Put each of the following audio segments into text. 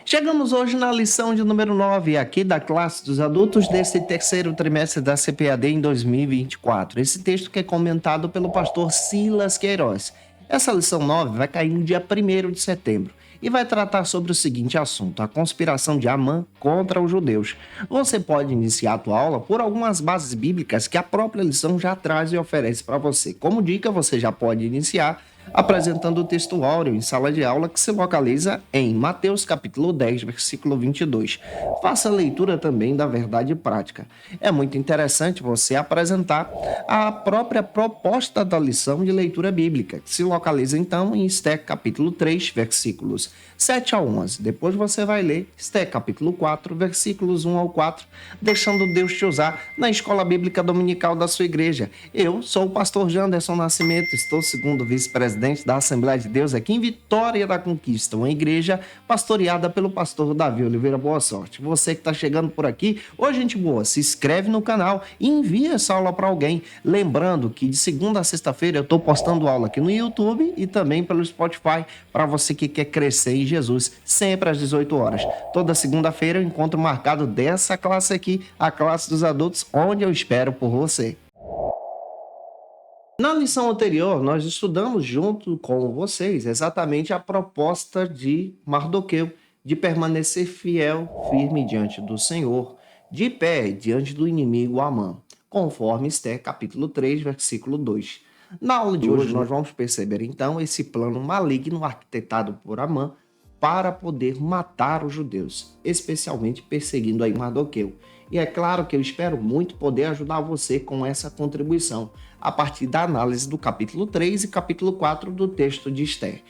Chegamos hoje na lição de número 9, aqui da classe dos adultos desse terceiro trimestre da CPAD em 2024. Esse texto que é comentado pelo pastor Silas Queiroz. Essa lição 9 vai cair no dia 1º de setembro e vai tratar sobre o seguinte assunto: a conspiração de Amã contra os judeus. Você pode iniciar a tua aula por algumas bases bíblicas que a própria lição já traz e oferece para você. Como dica, você já pode iniciar apresentando o texto áureo em sala de aula que se localiza em Mateus capítulo 10, versículo 22. Faça a leitura também da verdade prática. É muito interessante você apresentar a própria proposta da lição de leitura bíblica, que se localiza então em Esté capítulo 3, versículos 7 a 11. Depois você vai ler Esté capítulo 4, versículos 1 ao 4, deixando Deus te usar na escola bíblica dominical da sua igreja. Eu sou o pastor Janderson Nascimento, estou segundo vice-presidente da Assembleia de Deus aqui em Vitória da Conquista, uma igreja pastoreada pelo pastor Davi Oliveira. Boa sorte. Você que está chegando por aqui, ô gente boa, se inscreve no canal e envia essa aula para alguém. Lembrando que de segunda a sexta-feira eu estou postando aula aqui no YouTube e também pelo Spotify para você que quer crescer em Jesus, sempre às 18 horas. Toda segunda-feira eu encontro marcado dessa classe aqui, a classe dos adultos, onde eu espero por você. Na lição anterior, nós estudamos junto com vocês exatamente a proposta de Mardoqueu de permanecer fiel, firme diante do Senhor, de pé diante do inimigo Amã, conforme Esté capítulo 3, versículo 2. Na aula de hoje, nós vamos perceber então esse plano maligno arquitetado por Amã para poder matar os judeus, especialmente perseguindo aí Mardoqueu. E é claro que eu espero muito poder ajudar você com essa contribuição, a partir da análise do capítulo 3 e capítulo 4 do texto de Esté.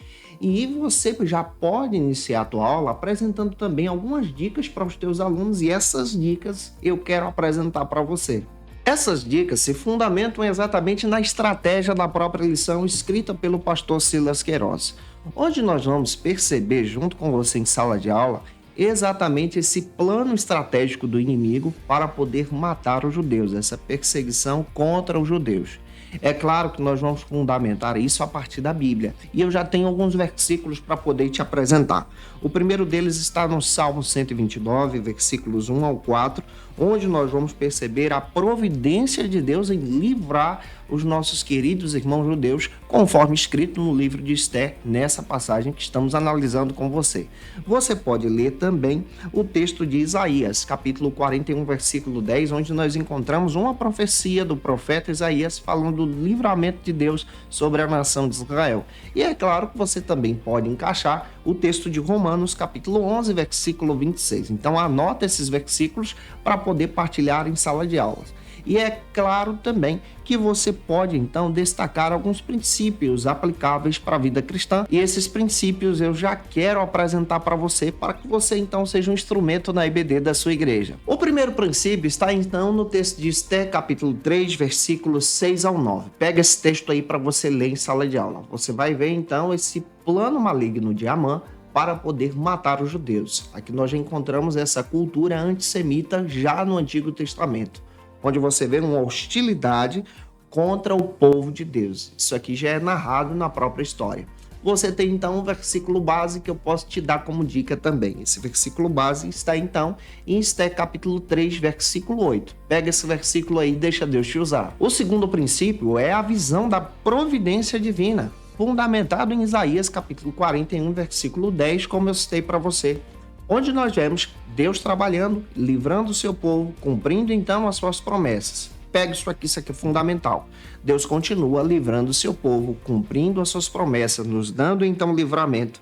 E você já pode iniciar a tua aula apresentando também algumas dicas para os teus alunos, e essas dicas eu quero apresentar para você. Essas dicas se fundamentam exatamente na estratégia da própria lição escrita pelo pastor Silas Queiroz, onde nós vamos perceber junto com você em sala de aula exatamente esse plano estratégico do inimigo para poder matar os judeus, essa perseguição contra os judeus. É claro que nós vamos fundamentar isso a partir da Bíblia, e eu já tenho alguns versículos para poder te apresentar. O primeiro deles está no Salmo 129, versículos 1 ao 4, onde nós vamos perceber a providência de Deus em livrar os nossos queridos irmãos judeus, conforme escrito no livro de Esté, nessa passagem que estamos analisando com você. Você pode ler também o texto de Isaías, capítulo 41, versículo 10, onde nós encontramos uma profecia do profeta Isaías falando do livramento de Deus sobre a nação de Israel. E é claro que você também pode encaixar o texto de Romanos, capítulo 11, versículo 26. Então anota esses versículos para poder partilhar em sala de aulas. E é claro também que você pode, então, destacar alguns princípios aplicáveis para a vida cristã. E esses princípios eu já quero apresentar para você, para que você, então, seja um instrumento na IBD da sua igreja. O primeiro princípio está, então, no texto de Esté, capítulo 3, versículos 6 ao 9. Pega esse texto aí para você ler em sala de aula. Você vai ver, então, esse plano maligno de Amã para poder matar os judeus. Aqui nós já encontramos essa cultura antissemita já no Antigo Testamento, onde você vê uma hostilidade contra o povo de Deus. Isso aqui já é narrado na própria história. Você tem então um versículo base que eu posso te dar como dica também. Esse versículo base está então em Esté capítulo 3, versículo 8. Pega esse versículo aí e deixa Deus te usar. O segundo princípio é a visão da providência divina, fundamentado em Isaías capítulo 41, versículo 10, como eu citei para você, onde nós vemos Deus trabalhando, livrando o seu povo, cumprindo então as suas promessas. Pega isso aqui é fundamental. Deus continua livrando o seu povo, cumprindo as suas promessas, nos dando então livramento.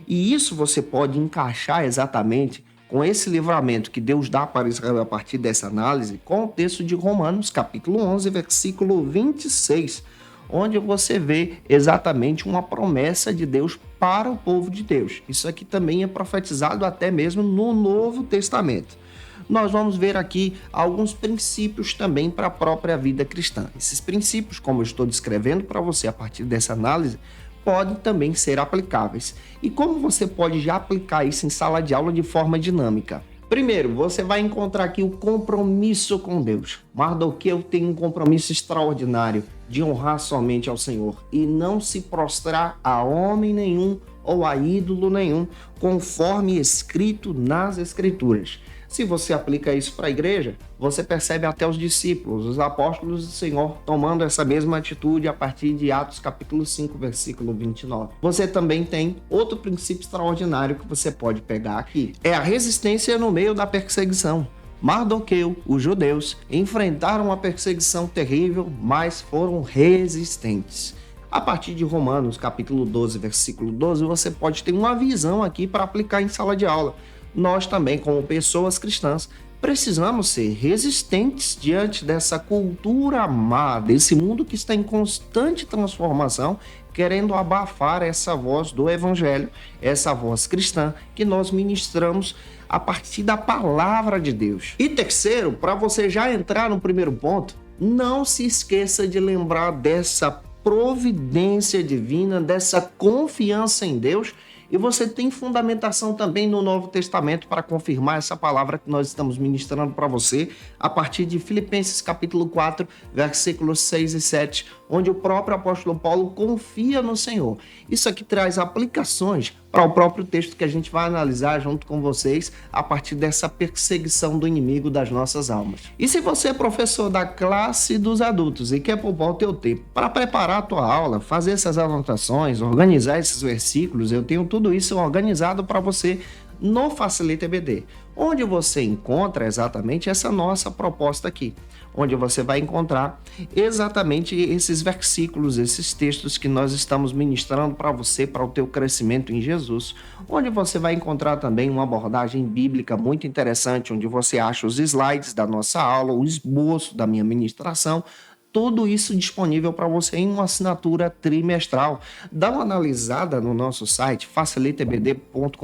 E isso você pode encaixar exatamente com esse livramento que Deus dá para Israel a partir dessa análise, com o texto de Romanos, capítulo 11, versículo 26, onde você vê exatamente uma promessa de Deus para o povo de Deus. Isso aqui também é profetizado até mesmo no Novo Testamento. Nós vamos ver aqui alguns princípios também para a própria vida cristã. Esses princípios, como eu estou descrevendo para você a partir dessa análise, podem também ser aplicáveis. E como você pode já aplicar isso em sala de aula de forma dinâmica? Primeiro, você vai encontrar aqui o compromisso com Deus. Mardoqueu tem um compromisso extraordinário de honrar somente ao Senhor e não se prostrar a homem nenhum ou a ídolo nenhum, conforme escrito nas Escrituras. Se você aplica isso para a igreja, você percebe até os discípulos, os apóstolos do Senhor, tomando essa mesma atitude a partir de Atos capítulo 5, versículo 29. Você também tem outro princípio extraordinário que você pode pegar aqui. É a resistência no meio da perseguição. Mardoqueu, os judeus, enfrentaram uma perseguição terrível, mas foram resistentes. A partir de Romanos capítulo 12, versículo 12, você pode ter uma visão aqui para aplicar em sala de aula. Nós também, como pessoas cristãs, precisamos ser resistentes diante dessa cultura má, desse mundo que está em constante transformação, querendo abafar essa voz do evangelho, essa voz cristã que nós ministramos a partir da palavra de Deus. E terceiro, para você já entrar no primeiro ponto, não se esqueça de lembrar dessa providência divina, dessa confiança em Deus. E você tem fundamentação também no Novo Testamento para confirmar essa palavra que nós estamos ministrando para você a partir de Filipenses capítulo 4, versículos 6 e 7, onde o próprio apóstolo Paulo confia no Senhor. Isso aqui traz aplicações para o próprio texto que a gente vai analisar junto com vocês a partir dessa perseguição do inimigo das nossas almas. E se você é professor da classe dos adultos e quer poupar o teu tempo para preparar a tua aula, fazer essas anotações, organizar esses versículos, eu tenho tudo isso organizado para você no Facilita EBD, onde você encontra exatamente essa nossa proposta aqui, onde você vai encontrar exatamente esses versículos, esses textos que nós estamos ministrando para você, para o teu crescimento em Jesus, onde você vai encontrar também uma abordagem bíblica muito interessante, onde você acha os slides da nossa aula, o esboço da minha ministração, tudo isso disponível para você em uma assinatura trimestral. Dá uma analisada no nosso site facilitaebd.com.br,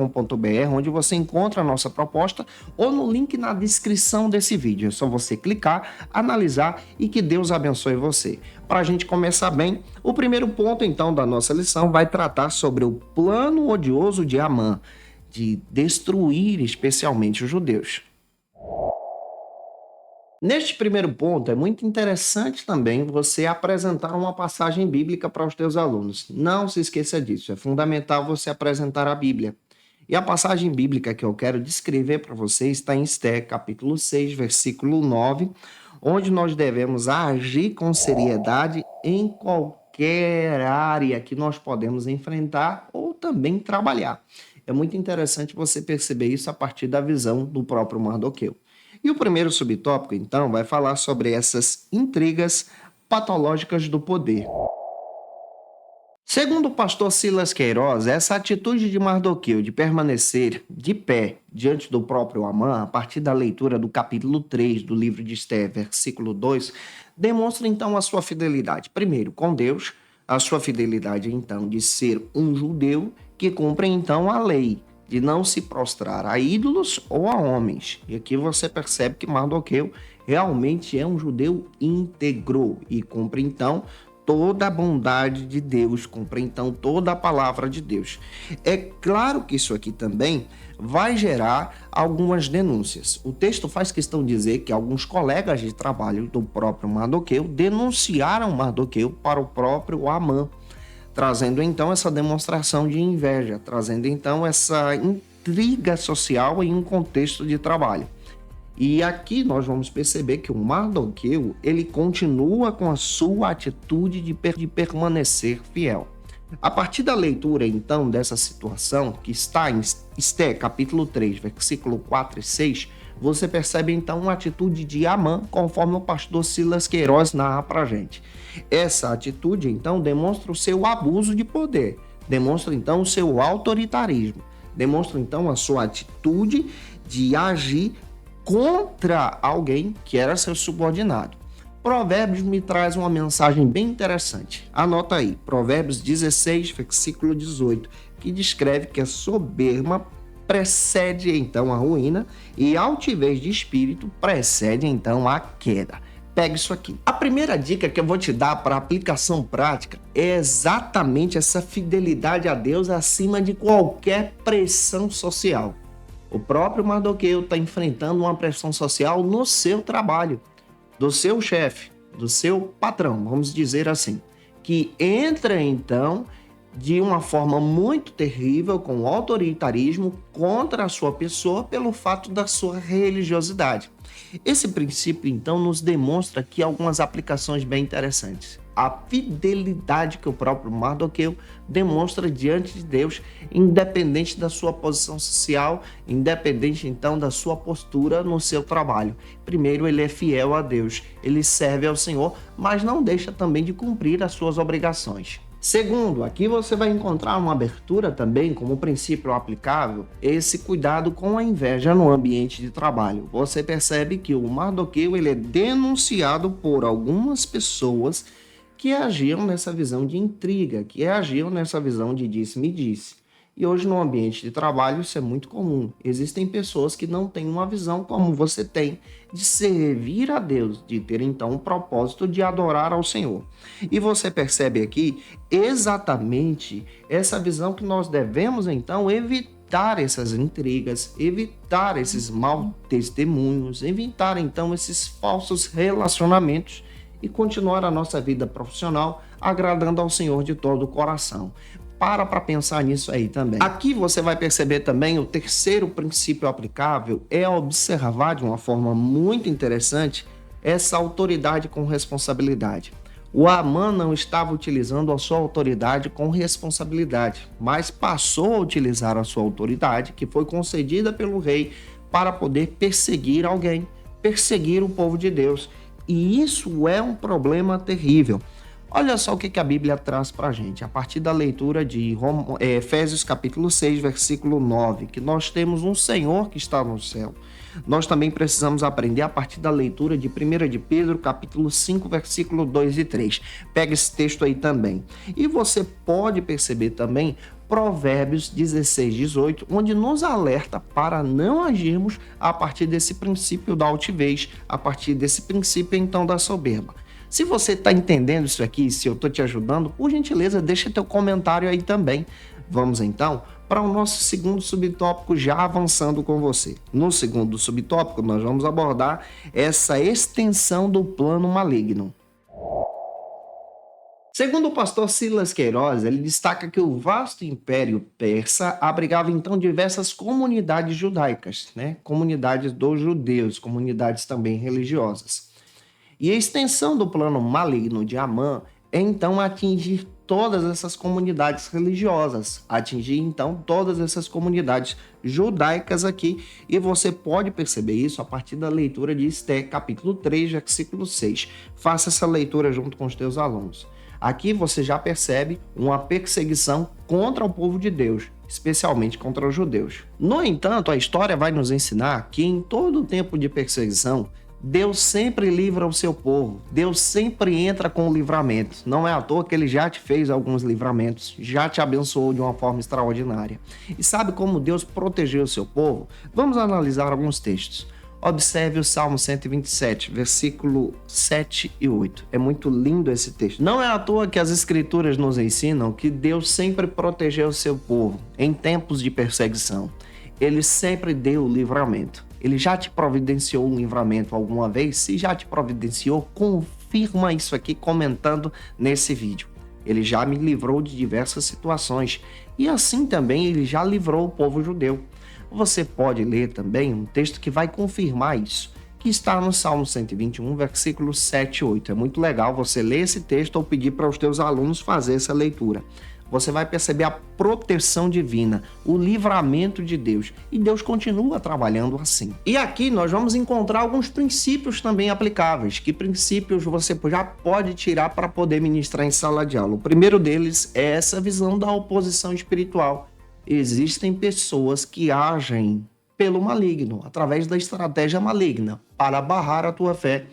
onde você encontra a nossa proposta, ou no link na descrição desse vídeo. É só você clicar, analisar e que Deus abençoe você. Para a gente começar bem, o primeiro ponto então da nossa lição vai tratar sobre o plano odioso de Amã, de destruir especialmente os judeus. Neste primeiro ponto, é muito interessante também você apresentar uma passagem bíblica para os teus alunos. Não se esqueça disso, é fundamental você apresentar a Bíblia. E a passagem bíblica que eu quero descrever para vocês está em Esté, capítulo 6, versículo 9, onde nós devemos agir com seriedade em qualquer área que nós podemos enfrentar ou também trabalhar. É muito interessante você perceber isso a partir da visão do próprio Mardoqueu. E o primeiro subtópico, então, vai falar sobre essas intrigas patológicas do poder. Segundo o pastor Silas Queiroz, essa atitude de Mardoqueu de permanecer de pé diante do próprio Amã, a partir da leitura do capítulo 3 do livro de Esté, versículo 2, demonstra então a sua fidelidade, primeiro com Deus, a sua fidelidade então de ser um judeu que cumpre então a lei, de não se prostrar a ídolos ou a homens. E aqui você percebe que Mardoqueu realmente é um judeu íntegro e cumpre então toda a bondade de Deus, cumpre então toda a palavra de Deus. É claro que isso aqui também vai gerar algumas denúncias. O texto faz questão de dizer que alguns colegas de trabalho do próprio Mardoqueu denunciaram Mardoqueu para o próprio Amã, trazendo então essa demonstração de inveja, trazendo então essa intriga social em um contexto de trabalho. E aqui nós vamos perceber que o Mardoqueu, ele continua com a sua atitude de permanecer fiel. A partir da leitura então dessa situação, que está em Esté, capítulo 3, versículo 4 e 6, você percebe então uma atitude de Amã, conforme o pastor Silas Queiroz narra para a gente. Essa atitude então demonstra o seu abuso de poder, demonstra então o seu autoritarismo, demonstra então a sua atitude de agir contra alguém que era seu subordinado. Provérbios me traz uma mensagem bem interessante. Anota aí, Provérbios 16, versículo 18, que descreve que a soberba precede então a ruína e a altivez de espírito precede então a queda. Pega isso aqui. A primeira dica que eu vou te dar para aplicação prática é exatamente essa fidelidade a Deus acima de qualquer pressão social. O próprio Mardoqueu está enfrentando uma pressão social no seu trabalho, do seu chefe, do seu patrão, vamos dizer assim, que entra então de uma forma muito terrível, com autoritarismo contra a sua pessoa pelo fato da sua religiosidade. Esse princípio, então, nos demonstra aqui algumas aplicações bem interessantes. A fidelidade que o próprio Mardoqueu demonstra diante de Deus, independente da sua posição social, independente, então, da sua postura no seu trabalho. Primeiro, ele é fiel a Deus, ele serve ao Senhor, mas não deixa também de cumprir as suas obrigações. Segundo, aqui você vai encontrar uma abertura também, como princípio aplicável, esse cuidado com a inveja no ambiente de trabalho. Você percebe que o Mardoqueu ele é denunciado por algumas pessoas que agiam nessa visão de intriga, que agiam nessa visão de disse-me-disse. E hoje no ambiente de trabalho isso é muito comum. Existem pessoas que não têm uma visão como você tem de servir a Deus, de ter então um propósito de adorar ao Senhor. E você percebe aqui exatamente essa visão que nós devemos então evitar essas intrigas, evitar esses maus testemunhos, evitar então esses falsos relacionamentos e continuar a nossa vida profissional agradando ao Senhor de todo o coração. Para pensar nisso aí também. Aqui você vai perceber também o terceiro princípio aplicável é observar de uma forma muito interessante essa autoridade com responsabilidade. O Amã não estava utilizando a sua autoridade com responsabilidade, mas passou a utilizar a sua autoridade, que foi concedida pelo rei, para poder perseguir alguém, perseguir o povo de Deus. E isso é um problema terrível. Olha só o que a Bíblia traz para a gente, a partir da leitura de Efésios capítulo 6, versículo 9, que nós temos um Senhor que está no céu. Nós também precisamos aprender a partir da leitura de 1 de Pedro, capítulo 5, versículo 2 e 3. Pega esse texto aí também. E você pode perceber também Provérbios 16, 18, onde nos alerta para não agirmos a partir desse princípio da altivez, a partir desse princípio então da soberba. Se você está entendendo isso aqui, se eu estou te ajudando, por gentileza, deixa teu comentário aí também. Vamos então para o nosso segundo subtópico, já avançando com você. No segundo subtópico, nós vamos abordar essa extensão do plano maligno. Segundo o pastor Silas Queiroz, ele destaca que o vasto império persa abrigava então diversas comunidades judaicas, comunidades dos judeus, comunidades também religiosas. E a extensão do plano maligno de Amã é então atingir todas essas comunidades religiosas, atingir então todas essas comunidades judaicas aqui, e você pode perceber isso a partir da leitura de Esté, capítulo 3, versículo 6. Faça essa leitura junto com os teus alunos. Aqui você já percebe uma perseguição contra o povo de Deus, especialmente contra os judeus. No entanto, a história vai nos ensinar que em todo o tempo de perseguição, Deus sempre livra o seu povo, Deus sempre entra com o livramento. Não é à toa que ele já te fez alguns livramentos, já te abençoou de uma forma extraordinária. E sabe como Deus protegeu o seu povo? Vamos analisar alguns textos. Observe o Salmo 127, versículo 7 e 8. É muito lindo esse texto. Não é à toa que as escrituras nos ensinam que Deus sempre protegeu o seu povo em tempos de perseguição. Ele sempre deu o livramento. Ele já te providenciou um livramento alguma vez? Se já te providenciou, confirma isso aqui comentando nesse vídeo. Ele já me livrou de diversas situações e assim também ele já livrou o povo judeu. Você pode ler também um texto que vai confirmar isso, que está no Salmo 121, versículos 7 e 8. É muito legal você ler esse texto ou pedir para os teus alunos fazer essa leitura. Você vai perceber a proteção divina, o livramento de Deus. E Deus continua trabalhando assim. E aqui nós vamos encontrar alguns princípios também aplicáveis. Que princípios você já pode tirar para poder ministrar em sala de aula? O primeiro deles é essa visão da oposição espiritual. Existem pessoas que agem pelo maligno, através da estratégia maligna, para barrar a tua fé.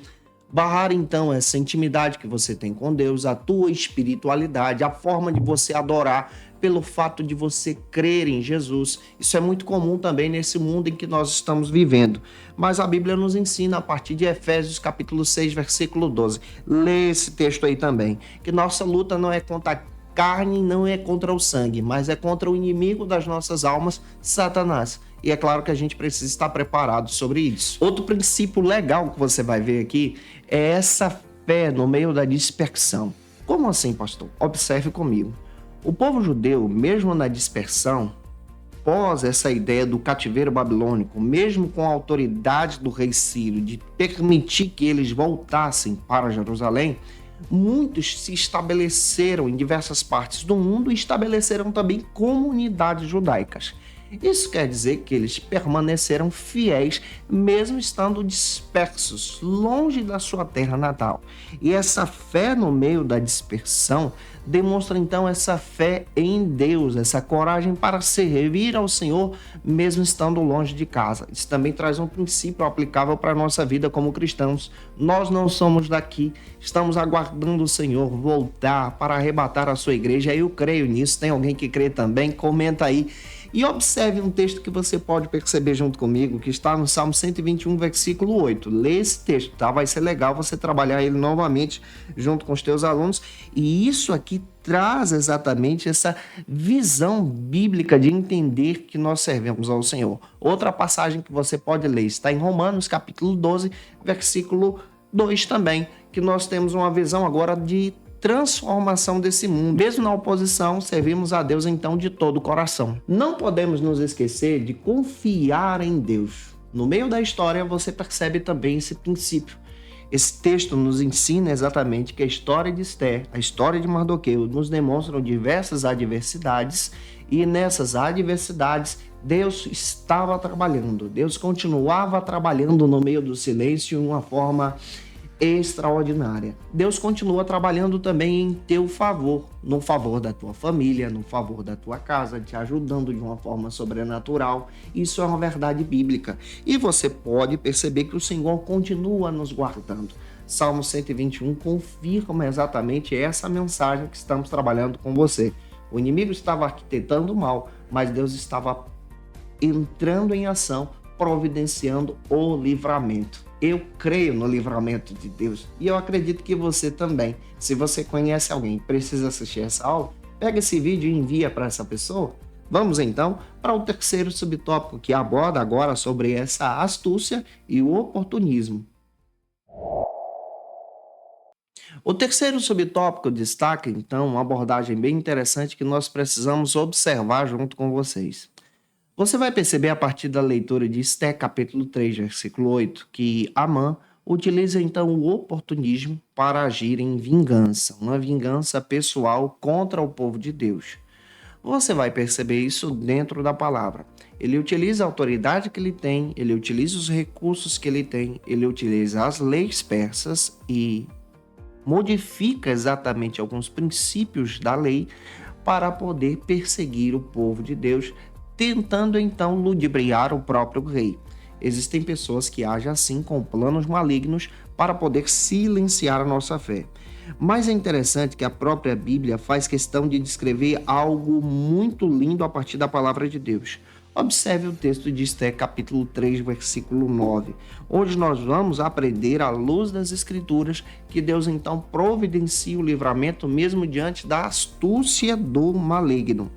Barrar então essa intimidade que você tem com Deus, a tua espiritualidade, a forma de você adorar pelo fato de você crer em Jesus. Isso é muito comum também nesse mundo em que nós estamos vivendo. Mas a Bíblia nos ensina a partir de Efésios capítulo 6, versículo 12. Lê esse texto aí também, que nossa luta não é contra a carne, não é contra o sangue, mas é contra o inimigo das nossas almas, Satanás. E é claro que a gente precisa estar preparado sobre isso. Outro princípio legal que você vai ver aqui é essa fé no meio da dispersão. Como assim, pastor? Observe comigo. O povo judeu, mesmo na dispersão, após essa ideia do cativeiro babilônico, mesmo com a autoridade do rei Ciro de permitir que eles voltassem para Jerusalém, muitos se estabeleceram em diversas partes do mundo e estabeleceram também comunidades judaicas. Isso quer dizer que eles permaneceram fiéis, mesmo estando dispersos, longe da sua terra natal. E essa fé no meio da dispersão demonstra então essa fé em Deus, essa coragem para servir ao Senhor, mesmo estando longe de casa. Isso também traz um princípio aplicável para a nossa vida como cristãos. Nós não somos daqui, estamos aguardando o Senhor voltar para arrebatar a sua igreja. Eu creio nisso, tem alguém que crê também? Comenta aí. E observe um texto que você pode perceber junto comigo, que está no Salmo 121, versículo 8. Lê esse texto, tá? Vai ser legal você trabalhar ele novamente junto com os teus alunos. E isso aqui traz exatamente essa visão bíblica de entender que nós servimos ao Senhor. Outra passagem que você pode ler está em Romanos, capítulo 12, versículo 2 também, que nós temos uma visão agora de transformação desse mundo. Mesmo na oposição, servimos a Deus então de todo o coração. Não podemos nos esquecer de confiar em Deus. No meio da história você percebe também esse princípio. Esse texto nos ensina exatamente que a história de Esther, a história de Mardoqueu, nos demonstram diversas adversidades e nessas adversidades Deus estava trabalhando. Deus continuava trabalhando no meio do silêncio de uma forma extraordinária. Deus continua trabalhando também em teu favor, no favor da tua família, no favor da tua casa, te ajudando de uma forma sobrenatural. Isso é uma verdade bíblica. E você pode perceber que o Senhor continua nos guardando. Salmo 121 confirma exatamente essa mensagem que estamos trabalhando com você. O inimigo estava arquitetando o mal, mas Deus estava entrando em ação, providenciando o livramento. Eu creio no livramento de Deus e eu acredito que você também. Se você conhece alguém que precisa assistir essa aula, pega esse vídeo e envia para essa pessoa. Vamos então para o terceiro subtópico que aborda agora sobre essa astúcia e o oportunismo. O terceiro subtópico destaca então uma abordagem bem interessante que nós precisamos observar junto com vocês. Você vai perceber a partir da leitura de Esther, capítulo 3, versículo 8, que Amã utiliza então o oportunismo para agir em vingança, uma vingança pessoal contra o povo de Deus. Você vai perceber isso dentro da palavra. Ele utiliza a autoridade que ele tem, ele utiliza os recursos que ele tem, ele utiliza as leis persas e modifica exatamente alguns princípios da lei para poder perseguir o povo de Deus, tentando então ludibriar o próprio rei. Existem pessoas que agem assim com planos malignos para poder silenciar a nossa fé. Mas é interessante que a própria Bíblia faz questão de descrever algo muito lindo a partir da palavra de Deus. Observe o texto de Esther, capítulo 3, versículo 9. Hoje nós vamos aprender à luz das Escrituras que Deus então providencia o livramento mesmo diante da astúcia do maligno.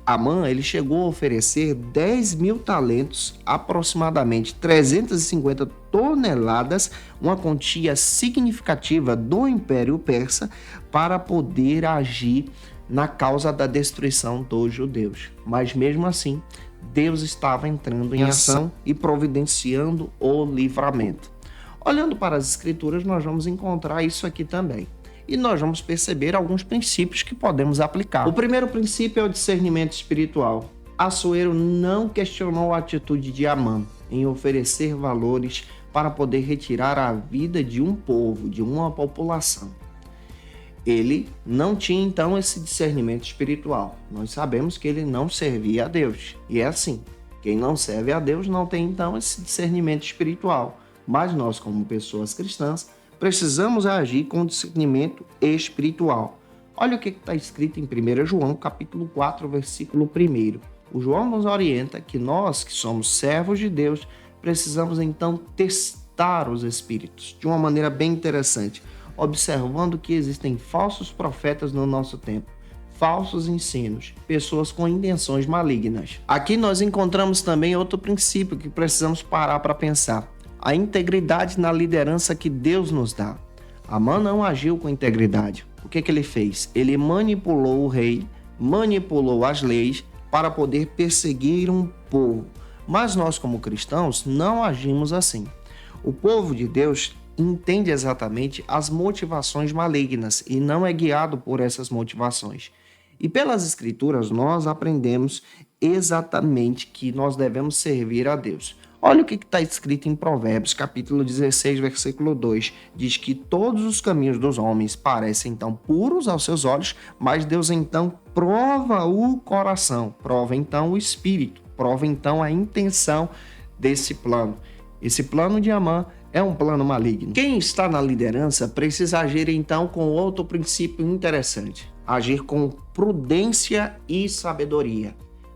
Amã, ele chegou a oferecer 10.000 talentos, aproximadamente 350 toneladas, uma quantia significativa do Império Persa, para poder agir na causa da destruição dos judeus. Mas mesmo assim, Deus estava entrando em ação e providenciando o livramento. Olhando para as Escrituras, nós vamos encontrar isso aqui também. E nós vamos perceber alguns princípios que podemos aplicar. O primeiro princípio é o discernimento espiritual. Assuero não questionou a atitude de Amã em oferecer valores para poder retirar a vida de um povo, de uma população. Ele não tinha então esse discernimento espiritual. Nós sabemos que ele não servia a Deus. E é assim, quem não serve a Deus não tem então esse discernimento espiritual. Mas nós, como pessoas cristãs, precisamos agir com discernimento espiritual. Olha o que está escrito em 1 João, capítulo 4, versículo 1. O João nos orienta que nós, que somos servos de Deus, precisamos então testar os espíritos de uma maneira bem interessante, observando que existem falsos profetas no nosso tempo, falsos ensinos, pessoas com intenções malignas. Aqui nós encontramos também outro princípio que precisamos parar para pensar. A integridade na liderança que Deus nos dá. Amã não agiu com integridade. O que ele fez? Ele manipulou o rei, manipulou as leis para poder perseguir um povo. Mas nós, como cristãos, não agimos assim. O povo de Deus entende exatamente as motivações malignas e não é guiado por essas motivações. E pelas Escrituras nós aprendemos exatamente que nós devemos servir a Deus. Olha o que está escrito em Provérbios, capítulo 16, versículo 2. Diz que todos os caminhos dos homens parecem então puros aos seus olhos, mas Deus então prova o coração, prova então o espírito, prova então a intenção desse plano. Esse plano de Amã é um plano maligno. Quem está na liderança precisa agir então com outro princípio interessante: agir com prudência e sabedoria.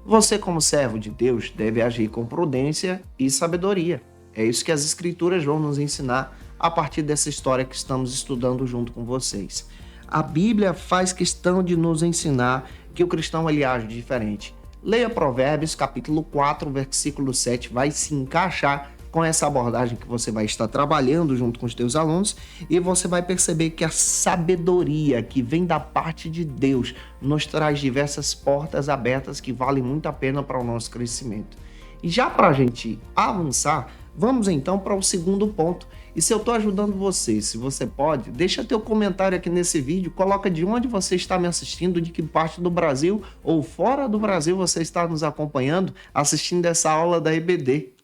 Você, como servo de Deus, deve agir com prudência e sabedoria. É isso que as Escrituras vão nos ensinar a partir dessa história que estamos estudando junto com vocês. A Bíblia faz questão de nos ensinar que o cristão ele age diferente. Leia Provérbios, capítulo 4, versículo 7, vai se encaixar com essa abordagem que você vai estar trabalhando junto com os teus alunos, e você vai perceber que a sabedoria que vem da parte de Deus nos traz diversas portas abertas que valem muito a pena para o nosso crescimento. E já para a gente avançar, vamos então para o segundo ponto. E se eu estou ajudando você, se você pode, deixa teu comentário aqui nesse vídeo, coloca de onde você está me assistindo, de que parte do Brasil ou fora do Brasil você está nos acompanhando, assistindo essa aula da EBD.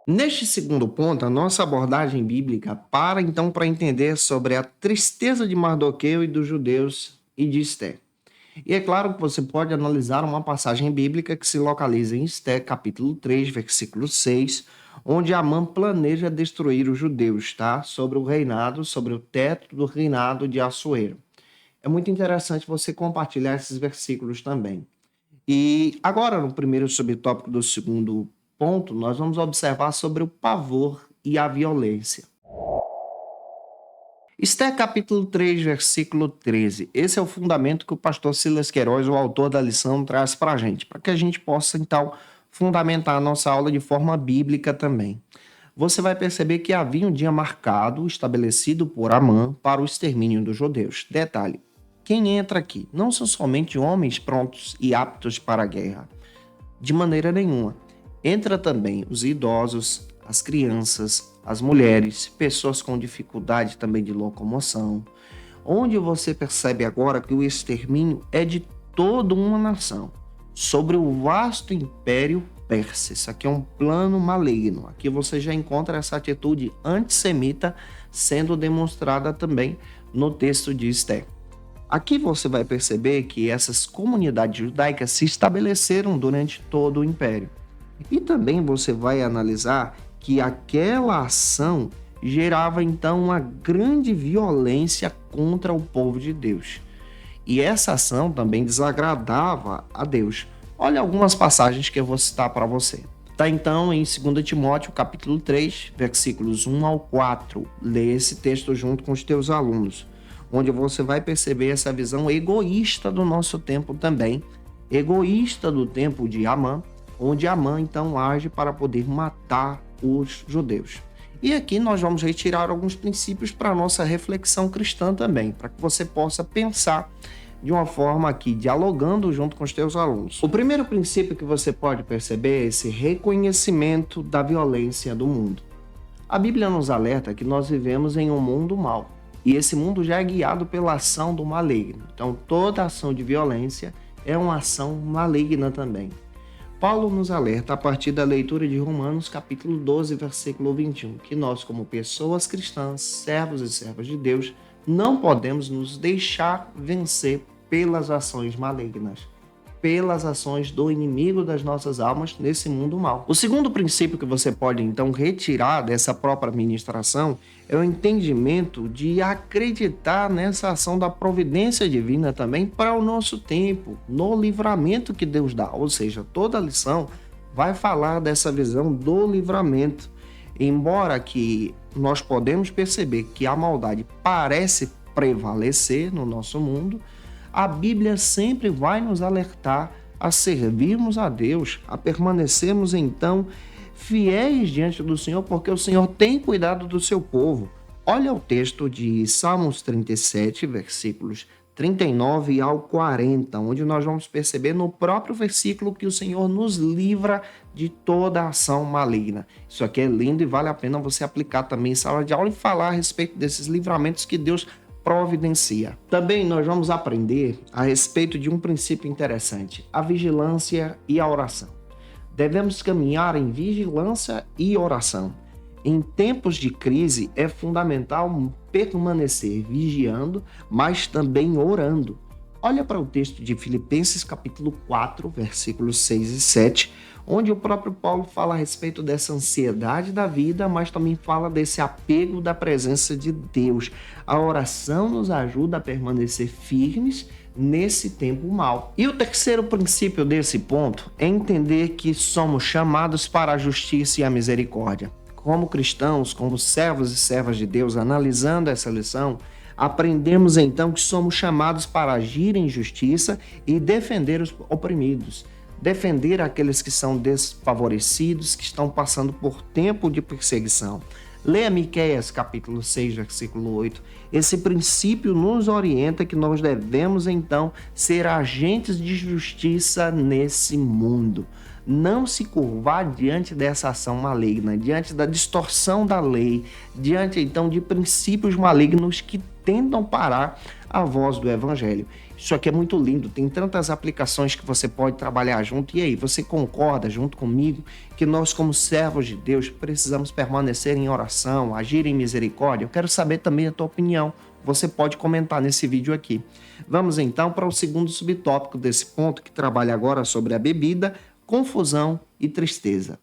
Neste segundo ponto, a nossa abordagem bíblica para então para entender sobre a tristeza de Mardoqueu e dos judeus e de Esté. E é claro que você pode analisar uma passagem bíblica que se localiza em Esté, capítulo 3, versículo 6, onde Amã planeja destruir os judeus, tá? Sobre o reinado, sobre o teto do reinado de Assuero. É muito interessante você compartilhar esses versículos também. E agora, no primeiro subtópico do segundo ponto, nós vamos observar sobre o pavor e a violência. Esté capítulo 3, versículo 13. Esse é o fundamento que o pastor Silas Queiroz, o autor da lição, traz para a gente, para que a gente possa, então, fundamentar a nossa aula de forma bíblica também. Você vai perceber que havia um dia marcado, estabelecido por Amã, para o extermínio dos judeus. Detalhe, quem entra aqui não são somente homens prontos e aptos para a guerra. De maneira nenhuma. Entra também os idosos, as crianças, as mulheres, pessoas com dificuldade também de locomoção, onde você percebe agora que o extermínio é de toda uma nação, sobre o vasto império persa. Isso aqui é um plano maligno. Aqui você já encontra essa atitude antissemita sendo demonstrada também no texto de Esté. Aqui você vai perceber que essas comunidades judaicas se estabeleceram durante todo o império. E também você vai analisar que aquela ação gerava então uma grande violência contra o povo de Deus. E essa ação também desagradava a Deus. Olha algumas passagens que eu vou citar para você. Está então em 2 Timóteo, capítulo 3, versículos 1 ao 4. Lê esse texto junto com os teus alunos, onde você vai perceber essa visão egoísta do nosso tempo também, egoísta do tempo de Amã, onde Amã então age para poder matar os judeus. E aqui nós vamos retirar alguns princípios para a nossa reflexão cristã também, para que você possa pensar de uma forma aqui, dialogando junto com os teus alunos. O primeiro princípio que você pode perceber é esse reconhecimento da violência do mundo. A Bíblia nos alerta que nós vivemos em um mundo mau, e esse mundo já é guiado pela ação do maligno. Então toda ação de violência é uma ação maligna também. Paulo nos alerta a partir da leitura de Romanos, capítulo 12, versículo 21, que nós, como pessoas cristãs, servos e servas de Deus, não podemos nos deixar vencer pelas ações malignas, pelas ações do inimigo das nossas almas nesse mundo mau. O segundo princípio que você pode, então, retirar dessa própria ministração é o entendimento de acreditar nessa ação da providência divina também para o nosso tempo, no livramento que Deus dá. Ou seja, toda a lição vai falar dessa visão do livramento. Embora que nós podemos perceber que a maldade parece prevalecer no nosso mundo, a Bíblia sempre vai nos alertar a servirmos a Deus, a permanecermos então fiéis diante do Senhor, porque o Senhor tem cuidado do seu povo. Olha o texto de Salmos 37, versículos 39 ao 40, onde nós vamos perceber no próprio versículo que o Senhor nos livra de toda ação maligna. Isso aqui é lindo e vale a pena você aplicar também em sala de aula e falar a respeito desses livramentos que Deus providencia. Também nós vamos aprender a respeito de um princípio interessante, a vigilância e a oração. Devemos caminhar em vigilância e oração. Em tempos de crise, é fundamental permanecer vigiando, mas também orando. Olha para o texto de Filipenses, capítulo 4, versículos 6 e 7, onde o próprio Paulo fala a respeito dessa ansiedade da vida, mas também fala desse apego da presença de Deus. A oração nos ajuda a permanecer firmes nesse tempo mau. E o terceiro princípio desse ponto é entender que somos chamados para a justiça e a misericórdia. Como cristãos, como servos e servas de Deus, analisando essa lição, aprendemos então que somos chamados para agir em justiça e defender os oprimidos, defender aqueles que são desfavorecidos, que estão passando por tempo de perseguição. Leia Miqueias capítulo 6, versículo 8. Esse princípio nos orienta que nós devemos então ser agentes de justiça nesse mundo. Não se curvar diante dessa ação maligna, diante da distorção da lei, diante então de princípios malignos que tentam parar a voz do evangelho. Isso aqui é muito lindo, tem tantas aplicações que você pode trabalhar junto. E aí, você concorda junto comigo que nós, como servos de Deus, precisamos permanecer em oração, agir em misericórdia? Eu quero saber também a tua opinião. Você pode comentar nesse vídeo aqui. Vamos então para o segundo subtópico desse ponto, que trabalha agora sobre a bebida, confusão e tristeza.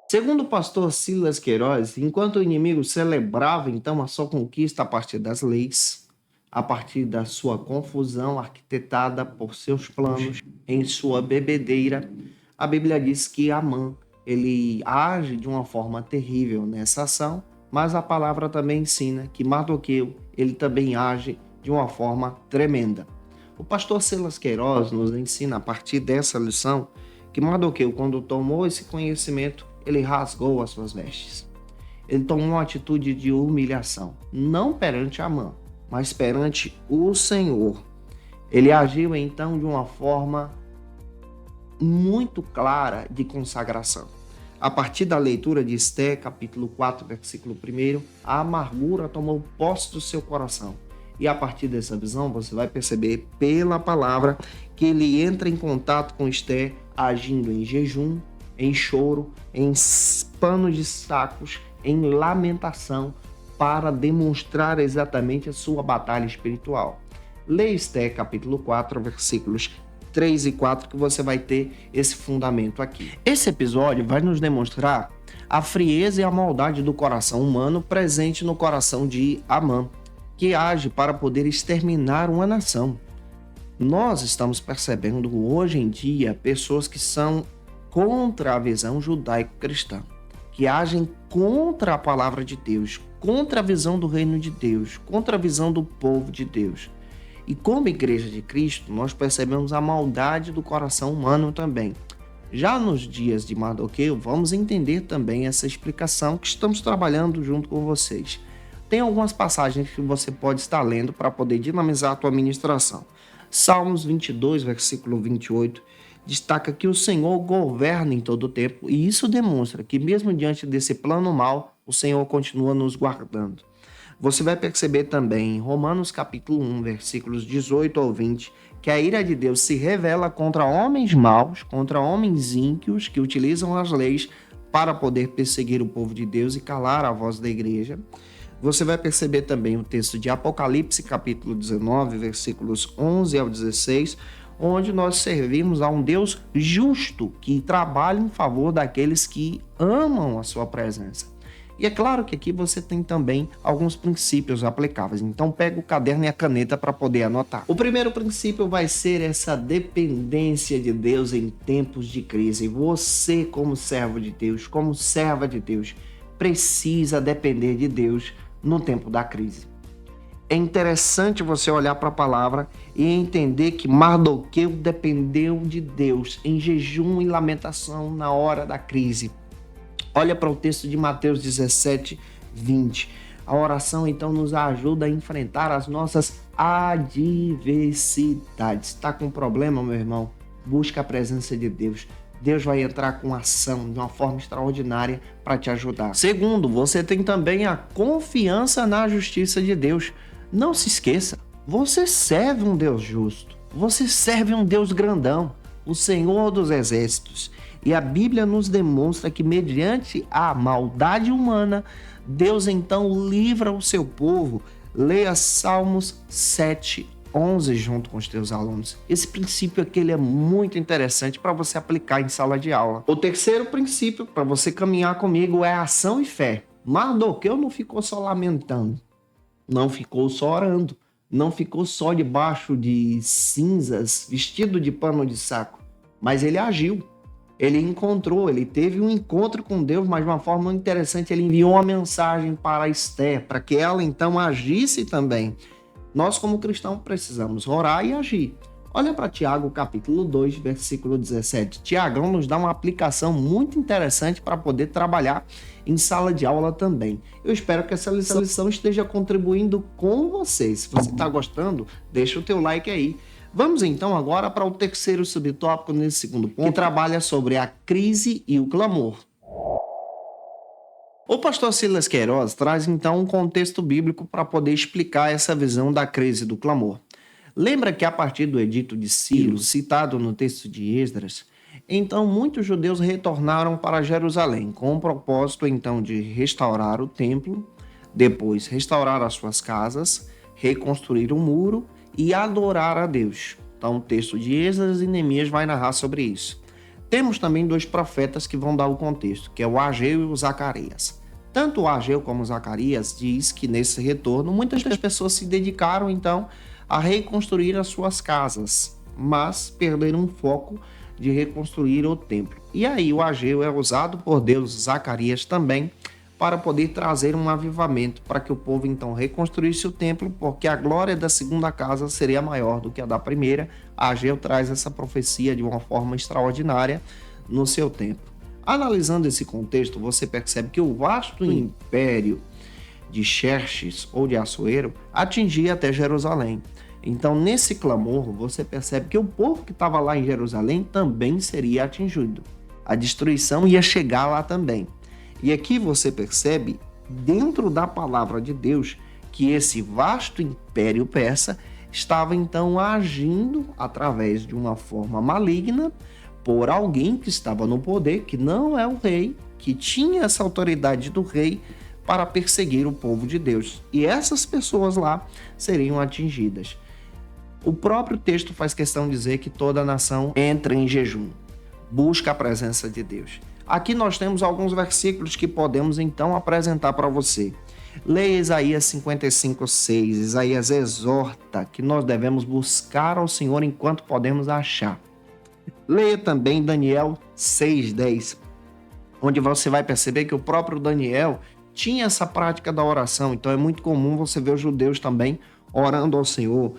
Segundo o pastor Silas Queiroz, enquanto o inimigo celebrava então a sua conquista a partir das leis, a partir da sua confusão arquitetada por seus planos em sua bebedeira, a Bíblia diz que Amã, ele age de uma forma terrível nessa ação, mas a palavra também ensina que Mardoqueu, ele também age de uma forma tremenda. O pastor Silas Queiroz nos ensina a partir dessa lição que Mardoqueu, quando tomou esse conhecimento, ele rasgou as suas vestes. Ele tomou uma atitude de humilhação, não perante Amã, mas perante o Senhor. Ele agiu então de uma forma muito clara de consagração. A partir da leitura de Esté, capítulo 4, versículo 1, a amargura tomou posse do seu coração. E a partir dessa visão, você vai perceber pela palavra que ele entra em contato com Esté, agindo em jejum, em choro, em panos de sacos, em lamentação, para demonstrar exatamente a sua batalha espiritual. Leia Esté, capítulo 4, versículos 3 e 4, que você vai ter esse fundamento aqui. Esse episódio vai nos demonstrar a frieza e a maldade do coração humano presente no coração de Amã, que age para poder exterminar uma nação. Nós estamos percebendo hoje em dia pessoas que são contra a visão judaico-cristã, que agem contra a palavra de Deus, contra a visão do reino de Deus, contra a visão do povo de Deus. E como igreja de Cristo, nós percebemos a maldade do coração humano também. Já nos dias de Mardoqueu, vamos entender também essa explicação que estamos trabalhando junto com vocês. Tem algumas passagens que você pode estar lendo para poder dinamizar a tua ministração. Salmos 22, versículo 28, destaca que o Senhor governa em todo o tempo, e isso demonstra que mesmo diante desse plano mal, o Senhor continua nos guardando. Você vai perceber também em Romanos capítulo 1, versículos 18 ao 20, que a ira de Deus se revela contra homens maus, contra homens ímpios que utilizam as leis para poder perseguir o povo de Deus e calar a voz da igreja. Você vai perceber também o texto de Apocalipse, capítulo 19, versículos 11 ao 16, onde nós servimos a um Deus justo, que trabalha em favor daqueles que amam a sua presença. E é claro que aqui você tem também alguns princípios aplicáveis, então pega o caderno e a caneta para poder anotar. O primeiro princípio vai ser essa dependência de Deus em tempos de crise. Você, como servo de Deus, como serva de Deus, precisa depender de Deus no tempo da crise. É interessante você olhar para a palavra e entender que Mardoqueu dependeu de Deus em jejum e lamentação na hora da crise. Olha para o texto de Mateus 17, 20. A oração, então, nos ajuda a enfrentar as nossas adversidades. Está com problema, meu irmão? Busca a presença de Deus. Deus vai entrar com ação de uma forma extraordinária para te ajudar. Segundo, você tem também a confiança na justiça de Deus. Não se esqueça, você serve um Deus justo. Você serve um Deus grandão, o Senhor dos Exércitos. E a Bíblia nos demonstra que, mediante a maldade humana, Deus então livra o seu povo. Leia Salmos 7:11 junto com os teus alunos. Esse princípio aqui ele é muito interessante para você aplicar em sala de aula. O terceiro princípio para você caminhar comigo é ação e fé. Mardoqueu não ficou só lamentando, não ficou só orando, não ficou só debaixo de cinzas, vestido de pano de saco, mas ele agiu. Ele encontrou, ele teve um encontro com Deus, mas de uma forma muito interessante, ele enviou uma mensagem para Esther, para que ela então agisse também. Nós, como cristãos, precisamos orar e agir. Olha para Tiago, capítulo 2, versículo 17. Tiagão nos dá uma aplicação muito interessante para poder trabalhar em sala de aula também. Eu espero que essa lição esteja contribuindo com você. Se você está gostando, deixa o teu like aí. Vamos então agora para o terceiro subtópico nesse segundo ponto, que trabalha sobre a crise e o clamor. O pastor Silas Queiroz traz então um contexto bíblico para poder explicar essa visão da crise e do clamor. Lembra que a partir do edito de Ciro, citado no texto de Esdras, então muitos judeus retornaram para Jerusalém com o propósito então de restaurar o templo, depois restaurar as suas casas, reconstruir o muro e adorar a Deus. Então o texto de Esdras e Neemias vai narrar sobre isso. Temos também dois profetas que vão dar o contexto, que é o Ageu e o Zacarias. Tanto o Ageu como o Zacarias diz que nesse retorno muitas das pessoas se dedicaram então a reconstruir as suas casas, mas perderam o foco de reconstruir o templo. E aí o Ageu é usado por Deus, Zacarias também, para poder trazer um avivamento, para que o povo então reconstruísse o templo, porque a glória da segunda casa seria maior do que a da primeira. Ageu traz essa profecia de uma forma extraordinária no seu tempo. Analisando esse contexto, você percebe que o vasto império de Xerxes ou de Assuero atingia até Jerusalém. Então, nesse clamor, você percebe que o povo que estava lá em Jerusalém também seria atingido. A destruição ia chegar lá também. E aqui você percebe, dentro da palavra de Deus, que esse vasto império persa estava então agindo através de uma forma maligna por alguém que estava no poder, que não é o rei, que tinha essa autoridade do rei para perseguir o povo de Deus. E essas pessoas lá seriam atingidas. O próprio texto faz questão de dizer que toda a nação entra em jejum, busca a presença de Deus. Aqui nós temos alguns versículos que podemos então apresentar para você. Leia Isaías 55:6. Isaías exorta que nós devemos buscar ao Senhor enquanto podemos achar. Leia também Daniel 6:10, onde você vai perceber que o próprio Daniel tinha essa prática da oração. Então é muito comum você ver os judeus também orando ao Senhor.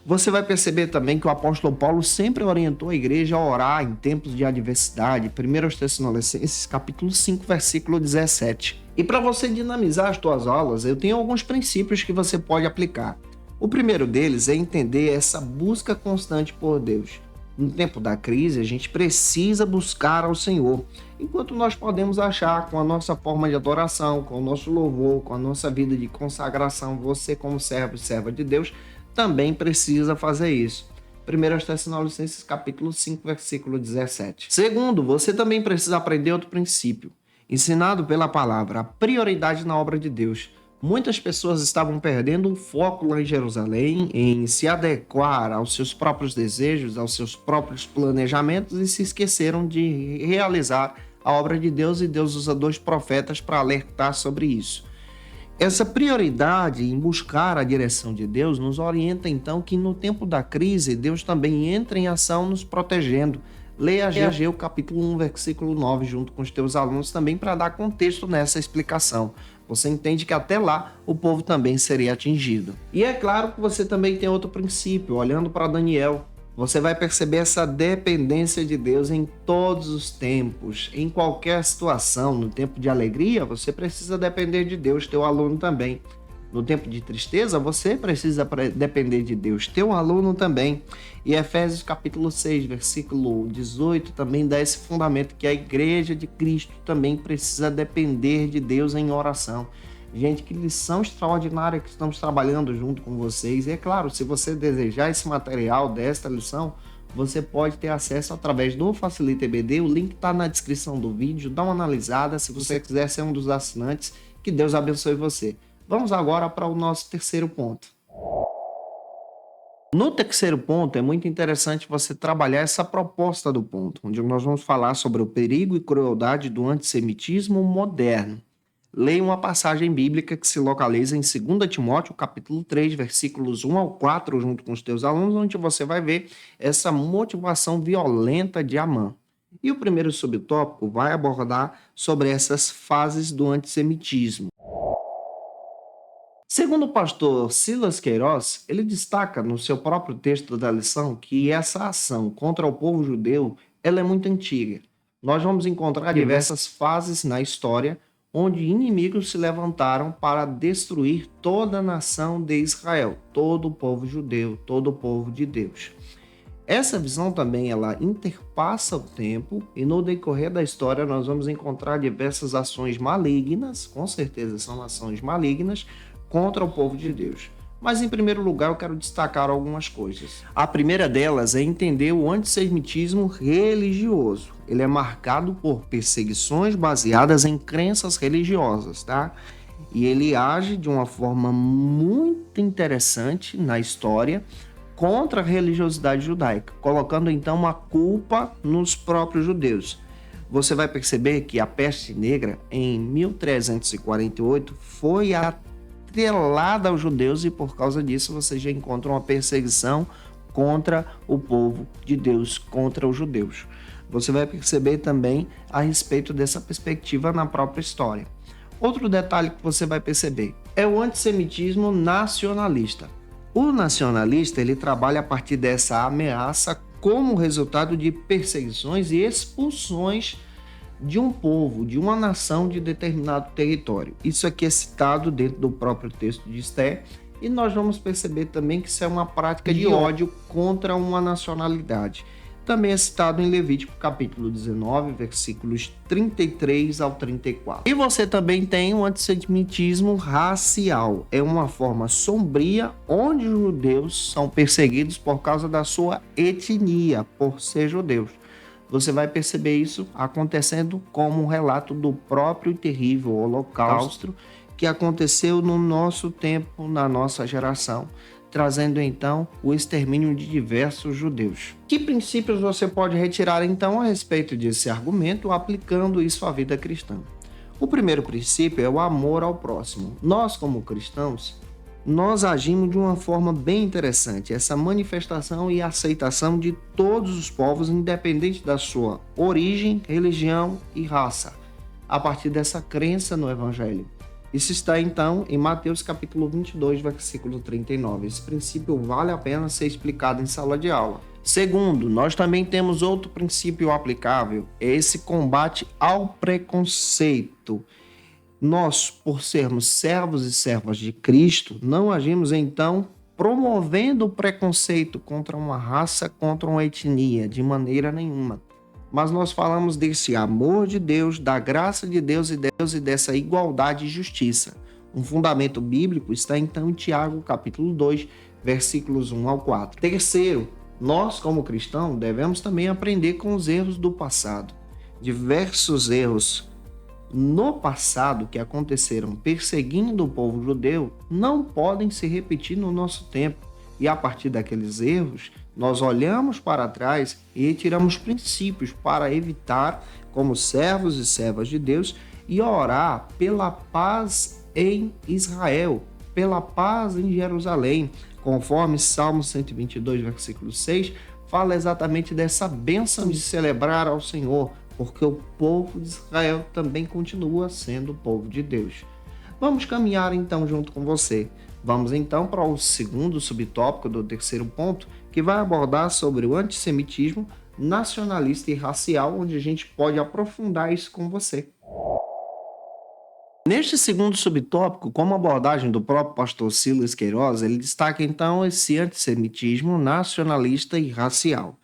Você vai perceber também que o apóstolo Paulo sempre orientou a igreja a orar em tempos de adversidade. 1 Tessalonicenses, capítulo 5, versículo 17. E para você dinamizar as suas aulas, eu tenho alguns princípios que você pode aplicar. O primeiro deles é entender essa busca constante por Deus. No tempo da crise, a gente precisa buscar ao Senhor, enquanto nós podemos achar com a nossa forma de adoração, com o nosso louvor, com a nossa vida de consagração. Você, como servo e serva de Deus, também precisa fazer isso. 1 Tessalonicenses capítulo 5, versículo 17. Segundo, você também precisa aprender outro princípio, ensinado pela palavra, a prioridade na obra de Deus. Muitas pessoas estavam perdendo o foco lá em Jerusalém, em se adequar aos seus próprios desejos, aos seus próprios planejamentos e se esqueceram de realizar a obra de Deus, e Deus usa dois profetas para alertar sobre isso. Essa prioridade em buscar a direção de Deus nos orienta então que no tempo da crise Deus também entra em ação nos protegendo. Leia Ageu capítulo 1, versículo 9 junto com os teus alunos também para dar contexto nessa explicação. Você entende que até lá o povo também seria atingido. E é claro que você também tem outro princípio, olhando para Daniel. Você vai perceber essa dependência de Deus em todos os tempos, em qualquer situação. No tempo de alegria, você precisa depender de Deus, teu aluno também. No tempo de tristeza, você precisa depender de Deus, teu aluno também. E Efésios capítulo 6, versículo 18, também dá esse fundamento que a igreja de Cristo também precisa depender de Deus em oração. Gente, que lição extraordinária que estamos trabalhando junto com vocês. E é claro, se você desejar esse material desta lição, você pode ter acesso através do Facilita EBD. O link está na descrição do vídeo. Dá uma analisada se você quiser ser um dos assinantes. Que Deus abençoe você. Vamos agora para o nosso terceiro ponto. No terceiro ponto, é muito interessante você trabalhar essa proposta do ponto, onde nós vamos falar sobre o perigo e crueldade do antissemitismo moderno. Leia uma passagem bíblica que se localiza em 2 Timóteo, capítulo 3, versículos 1 ao 4, junto com os teus alunos, onde você vai ver essa motivação violenta de Amã. E o primeiro subtópico vai abordar sobre essas fases do antissemitismo. Segundo o pastor Silas Queiroz, ele destaca no seu próprio texto da lição que essa ação contra o povo judeu ela é muito antiga. Nós vamos encontrar diversas fases na história onde inimigos se levantaram para destruir toda a nação de Israel, todo o povo judeu, todo o povo de Deus. Essa visão também ela interpassa o tempo e no decorrer da história nós vamos encontrar diversas ações malignas, com certeza são ações malignas, contra o povo de Deus. Mas, em primeiro lugar, eu quero destacar algumas coisas. A primeira delas é entender o antissemitismo religioso. Ele é marcado por perseguições baseadas em crenças religiosas, tá? E ele age de uma forma muito interessante na história contra a religiosidade judaica, colocando então a culpa nos próprios judeus. Você vai perceber que a peste negra, em 1348, foi atrelada aos judeus e por causa disso você já encontra uma perseguição contra o povo de Deus, contra os judeus. Você vai perceber também a respeito dessa perspectiva na própria história. Outro detalhe que você vai perceber é o antissemitismo nacionalista. O nacionalista ele trabalha a partir dessa ameaça como resultado de perseguições e expulsões de um povo, de uma nação de determinado território. Isso aqui é citado dentro do próprio texto de Esther e nós vamos perceber também que isso é uma prática de ódio contra uma nacionalidade. Também é citado em Levítico capítulo 19, versículos 33 ao 34. E você também tem o antissemitismo racial. É uma forma sombria onde os judeus são perseguidos por causa da sua etnia, por ser judeus. Você vai perceber isso acontecendo como um relato do próprio terrível holocausto que aconteceu no nosso tempo, na nossa geração, trazendo então o extermínio de diversos judeus. Que princípios você pode retirar então a respeito desse argumento aplicando isso à vida cristã? O primeiro princípio é o amor ao próximo. Nós, como cristãos, nós agimos de uma forma bem interessante, essa manifestação e aceitação de todos os povos, independente da sua origem, religião e raça, a partir dessa crença no Evangelho. Isso está então em Mateus capítulo 22, versículo 39. Esse princípio vale a pena ser explicado em sala de aula. Segundo, nós também temos outro princípio aplicável, é esse combate ao preconceito. Nós, por sermos servos e servas de Cristo, não agimos então promovendo o preconceito contra uma raça, contra uma etnia, de maneira nenhuma. Mas nós falamos desse amor de Deus, da graça de Deus e dessa igualdade e justiça. Um fundamento bíblico está então em Tiago, capítulo 2, versículos 1 ao 4. Terceiro, nós como cristãos devemos também aprender com os erros do passado. Diversos erros no passado que aconteceram perseguindo o povo judeu não podem se repetir no nosso tempo. E a partir daqueles erros, nós olhamos para trás e retiramos princípios para evitar, como servos e servas de Deus, e orar pela paz em Israel, pela paz em Jerusalém, conforme Salmo 122, versículo 6, fala exatamente dessa bênção de celebrar ao Senhor, porque o povo de Israel também continua sendo o povo de Deus. Vamos caminhar então junto com você. Vamos então para o segundo subtópico do terceiro ponto, que vai abordar sobre o antissemitismo nacionalista e racial, onde a gente pode aprofundar isso com você. Neste segundo subtópico, como abordagem do próprio pastor Silas Queiroz, ele destaca então esse antissemitismo nacionalista e racial.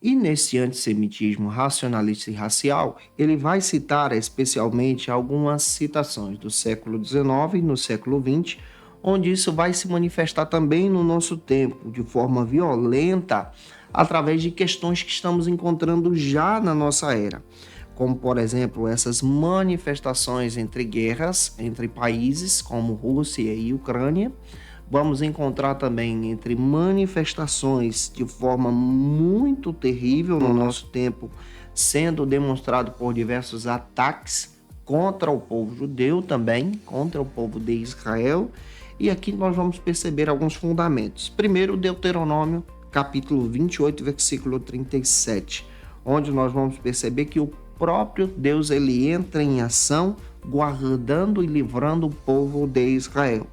E nesse antissemitismo racionalista e racial, ele vai citar especialmente algumas citações do século XIX e no século XX, onde isso vai se manifestar também no nosso tempo, de forma violenta, através de questões que estamos encontrando já na nossa era, como, por exemplo, essas manifestações entre guerras, entre países como Rússia e Ucrânia. Vamos encontrar também entre manifestações de forma muito terrível no nosso tempo, sendo demonstrado por diversos ataques contra o povo judeu também, contra o povo de Israel. E aqui nós vamos perceber alguns fundamentos. Primeiro, Deuteronômio, capítulo 28, versículo 37, onde nós vamos perceber que o próprio Deus ele entra em ação, guardando e livrando o povo de Israel.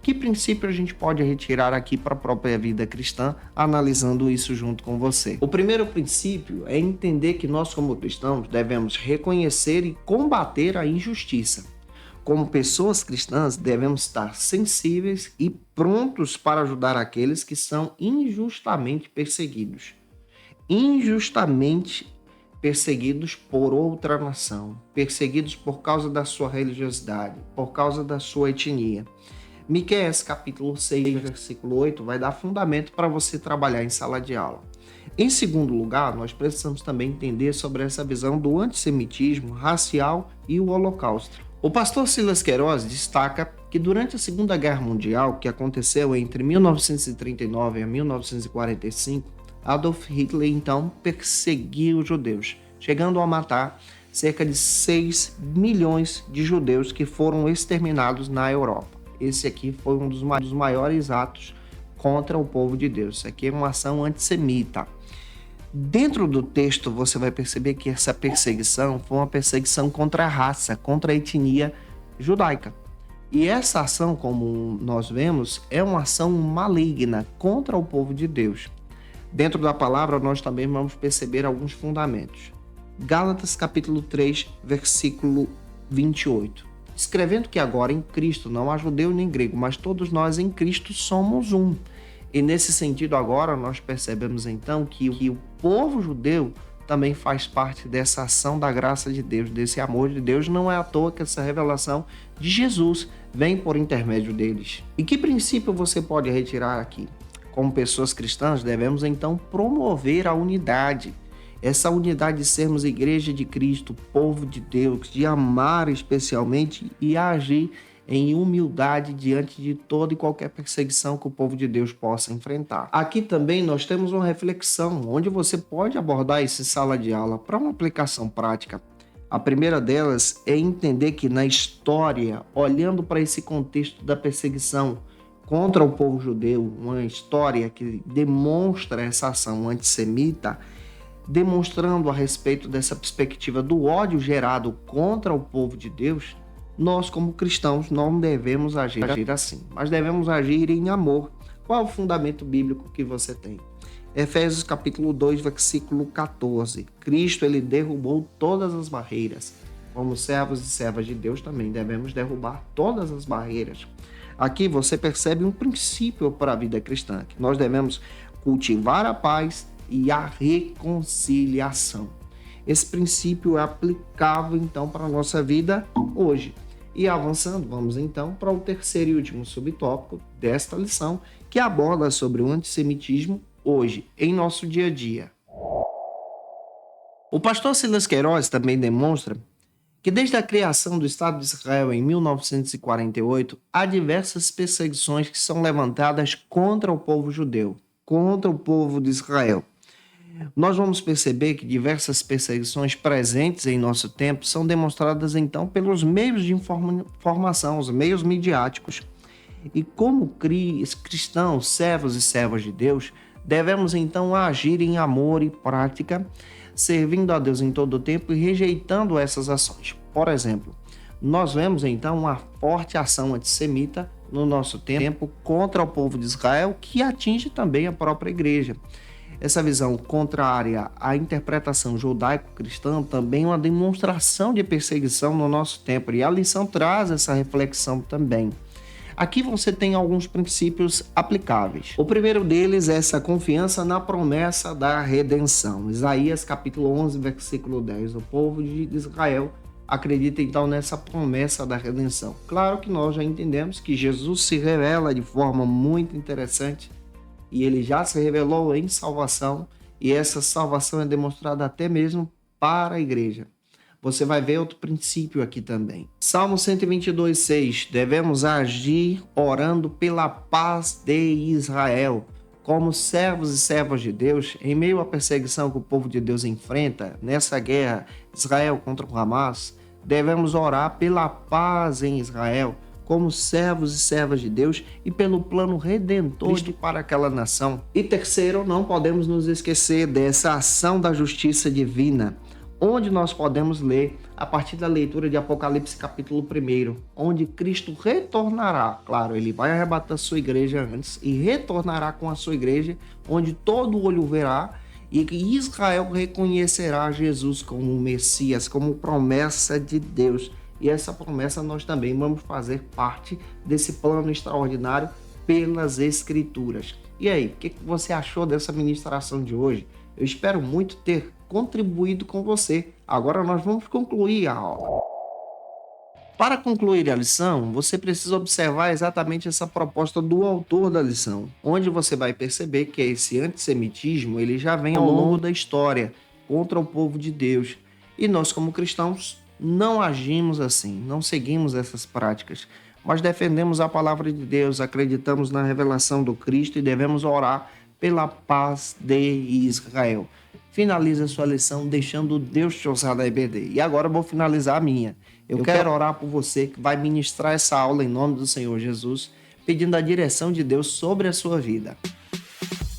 Que princípio a gente pode retirar aqui para a própria vida cristã, analisando isso junto com você? O primeiro princípio é entender que nós, como cristãos, devemos reconhecer e combater a injustiça. Como pessoas cristãs, devemos estar sensíveis e prontos para ajudar aqueles que são injustamente perseguidos. Injustamente perseguidos por outra nação, perseguidos por causa da sua religiosidade, por causa da sua etnia. Miqueias, capítulo 6, versículo 8, vai dar fundamento para você trabalhar em sala de aula. Em segundo lugar, nós precisamos também entender sobre essa visão do antissemitismo racial e o Holocausto. O pastor Silas Queiroz destaca que durante a Segunda Guerra Mundial, que aconteceu entre 1939 a 1945, Adolf Hitler então perseguiu os judeus, chegando a matar cerca de 6 milhões de judeus que foram exterminados na Europa. Esse aqui foi um dos maiores atos contra o povo de Deus. Isso aqui é uma ação antissemita. Dentro do texto você vai perceber que essa perseguição foi uma perseguição contra a raça, contra a etnia judaica. E essa ação, como nós vemos, é uma ação maligna contra o povo de Deus. Dentro da palavra nós também vamos perceber alguns fundamentos. Gálatas capítulo 3, versículo 28. Escrevendo que agora em Cristo não há judeu nem grego, mas todos nós em Cristo somos um. E nesse sentido agora nós percebemos então que o povo judeu também faz parte dessa ação da graça de Deus, desse amor de Deus. Não é à toa que essa revelação de Jesus vem por intermédio deles. E que princípio você pode retirar aqui? Como pessoas cristãs, devemos então promover a unidade. Essa unidade de sermos igreja de Cristo, povo de Deus, de amar especialmente e agir em humildade diante de toda e qualquer perseguição que o povo de Deus possa enfrentar. Aqui também nós temos uma reflexão, onde você pode abordar esse sala de aula para uma aplicação prática. A primeira delas é entender que na história, olhando para esse contexto da perseguição contra o povo judeu, uma história que demonstra essa ação antissemita, demonstrando a respeito dessa perspectiva do ódio gerado contra o povo de Deus, nós como cristãos não devemos agir assim, mas devemos agir em amor. Qual é o fundamento bíblico que você tem? Efésios capítulo 2, versículo 14. Cristo, ele derrubou todas as barreiras. Como servos e servas de Deus também devemos derrubar todas as barreiras. Aqui você percebe um princípio para a vida cristã, que nós devemos cultivar a paz e a reconciliação. Esse princípio é aplicável então para a nossa vida hoje. E avançando, vamos então para o terceiro e último subtópico desta lição, que aborda sobre o antissemitismo hoje, em nosso dia a dia. O pastor Silas Queiroz também demonstra que desde a criação do Estado de Israel em 1948, há diversas perseguições que são levantadas contra o povo judeu, contra o povo de Israel. Nós vamos perceber que diversas perseguições presentes em nosso tempo são demonstradas então pelos meios de informação, os meios midiáticos. E como cristãos, servos e servas de Deus, devemos então agir em amor e prática, servindo a Deus em todo o tempo e rejeitando essas ações. Por exemplo, nós vemos então uma forte ação antissemita no nosso tempo contra o povo de Israel, que atinge também a própria igreja. Essa visão contrária à interpretação judaico-cristã também é uma demonstração de perseguição no nosso tempo, e a lição traz essa reflexão também. Aqui você tem alguns princípios aplicáveis. O primeiro deles é essa confiança na promessa da redenção. Isaías capítulo 11, versículo 10. O povo de Israel acredita então nessa promessa da redenção. Claro que nós já entendemos que Jesus se revela de forma muito interessante e ele já se revelou em salvação, e essa salvação é demonstrada até mesmo para a igreja. Você vai ver outro princípio aqui também. Salmo 122, 6. Devemos agir orando pela paz de Israel. Como servos e servas de Deus, em meio à perseguição que o povo de Deus enfrenta, nessa guerra Israel contra o Hamas, devemos orar pela paz em Israel, como servos e servas de Deus e pelo plano redentor para aquela nação. E terceiro, não podemos nos esquecer dessa ação da justiça divina, onde nós podemos ler a partir da leitura de Apocalipse capítulo 1, onde Cristo retornará. Claro, ele vai arrebatar a sua igreja antes e retornará com a sua igreja, onde todo olho verá e que Israel reconhecerá Jesus como o Messias, como promessa de Deus. E essa promessa nós também vamos fazer parte desse plano extraordinário pelas Escrituras. E aí, o que você achou dessa ministração de hoje? Eu espero muito ter contribuído com você. Agora nós vamos concluir a aula. Para concluir a lição, você precisa observar exatamente essa proposta do autor da lição, onde você vai perceber que esse antissemitismo ele já vem ao longo da história contra o povo de Deus. E nós, como cristãos, não agimos assim, não seguimos essas práticas, mas defendemos a palavra de Deus, acreditamos na revelação do Cristo e devemos orar pela paz de Israel. Finaliza a sua lição deixando Deus te usar da EBD. E agora eu vou finalizar a minha. Eu quero orar por você que vai ministrar essa aula em nome do Senhor Jesus, pedindo a direção de Deus sobre a sua vida.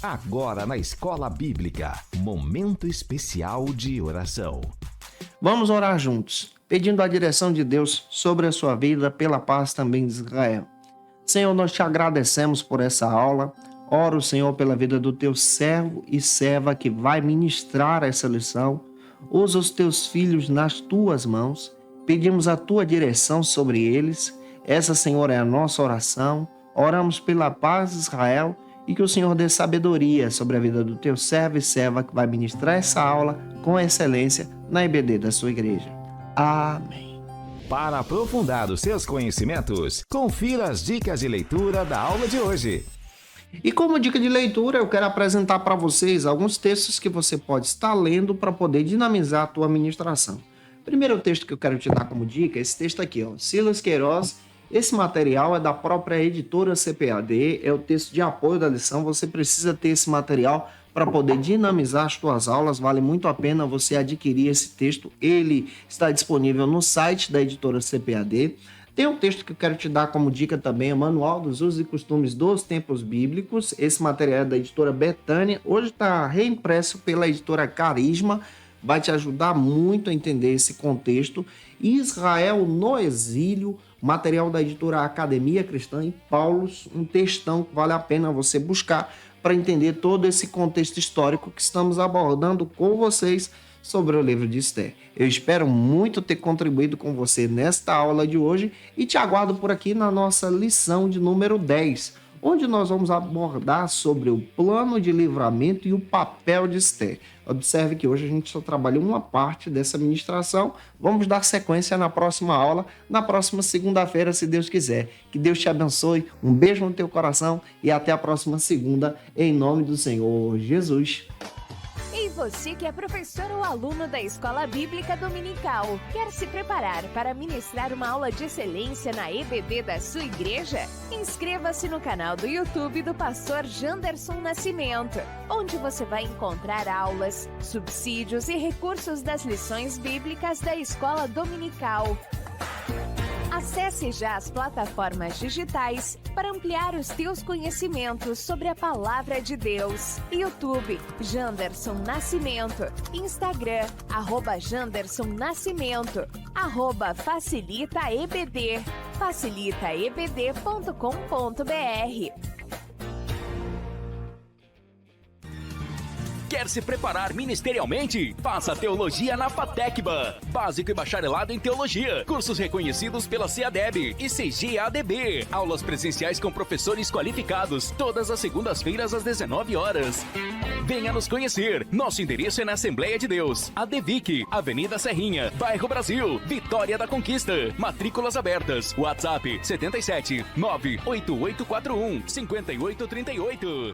Agora na Escola Bíblica, momento especial de oração. Vamos orar juntos, pedindo a direção de Deus sobre a sua vida, pela paz também de Israel. Senhor, nós te agradecemos por essa aula. Oro, Senhor, pela vida do teu servo e serva que vai ministrar essa lição. Usa os teus filhos nas tuas mãos. Pedimos a tua direção sobre eles. Essa, Senhor, é a nossa oração. Oramos pela paz de Israel e que o Senhor dê sabedoria sobre a vida do teu servo e serva que vai ministrar essa aula com excelência na EBD da sua igreja. Amém. Para aprofundar os seus conhecimentos, confira as dicas de leitura da aula de hoje. E como dica de leitura, eu quero apresentar para vocês alguns textos que você pode estar lendo para poder dinamizar a tua ministração. Primeiro texto que eu quero te dar como dica é esse texto aqui, Silas Queiroz. Esse material é da própria editora CPAD, é o texto de apoio da lição. Você precisa ter esse material para poder dinamizar as tuas aulas. Vale muito a pena você adquirir esse texto. Ele está disponível no site da editora CPAD. Tem um texto que eu quero te dar como dica também, o Manual dos Usos e Costumes dos Tempos Bíblicos. Esse material é da editora Betânia. Hoje está reimpresso pela editora Carisma. Vai te ajudar muito a entender esse contexto. Israel no exílio, material da editora Academia Cristã e Paulus, um textão que vale a pena você buscar para entender todo esse contexto histórico que estamos abordando com vocês sobre o livro de Esther. Eu espero muito ter contribuído com você nesta aula de hoje e te aguardo por aqui na nossa lição de número 10, onde nós vamos abordar sobre o plano de livramento e o papel de Esther. Observe que hoje a gente só trabalhou uma parte dessa ministração. Vamos dar sequência na próxima aula, na próxima segunda-feira, se Deus quiser. Que Deus te abençoe, um beijo no teu coração e até a próxima segunda, em nome do Senhor Jesus. E você que é professor ou aluno da Escola Bíblica Dominical, quer se preparar para ministrar uma aula de excelência na EBD da sua igreja? Inscreva-se no canal do YouTube do pastor Janderson Nascimento, onde você vai encontrar aulas, subsídios e recursos das lições bíblicas da Escola Dominical. Acesse já as plataformas digitais para ampliar os teus conhecimentos sobre a Palavra de Deus. YouTube, Janderson Nascimento. Instagram, @Janderson Nascimento. @FacilitaEBD. facilitaebd.com.br. Quer se preparar ministerialmente? Faça Teologia na FATECBA. Básico e bacharelado em Teologia. Cursos reconhecidos pela CEADEB e CGADB. Aulas presenciais com professores qualificados. Todas as segundas-feiras às 19 horas. Venha nos conhecer. Nosso endereço é na Assembleia de Deus. ADVIC, Avenida Serrinha, Bairro Brasil, Vitória da Conquista. Matrículas abertas. WhatsApp 77 98841 5838.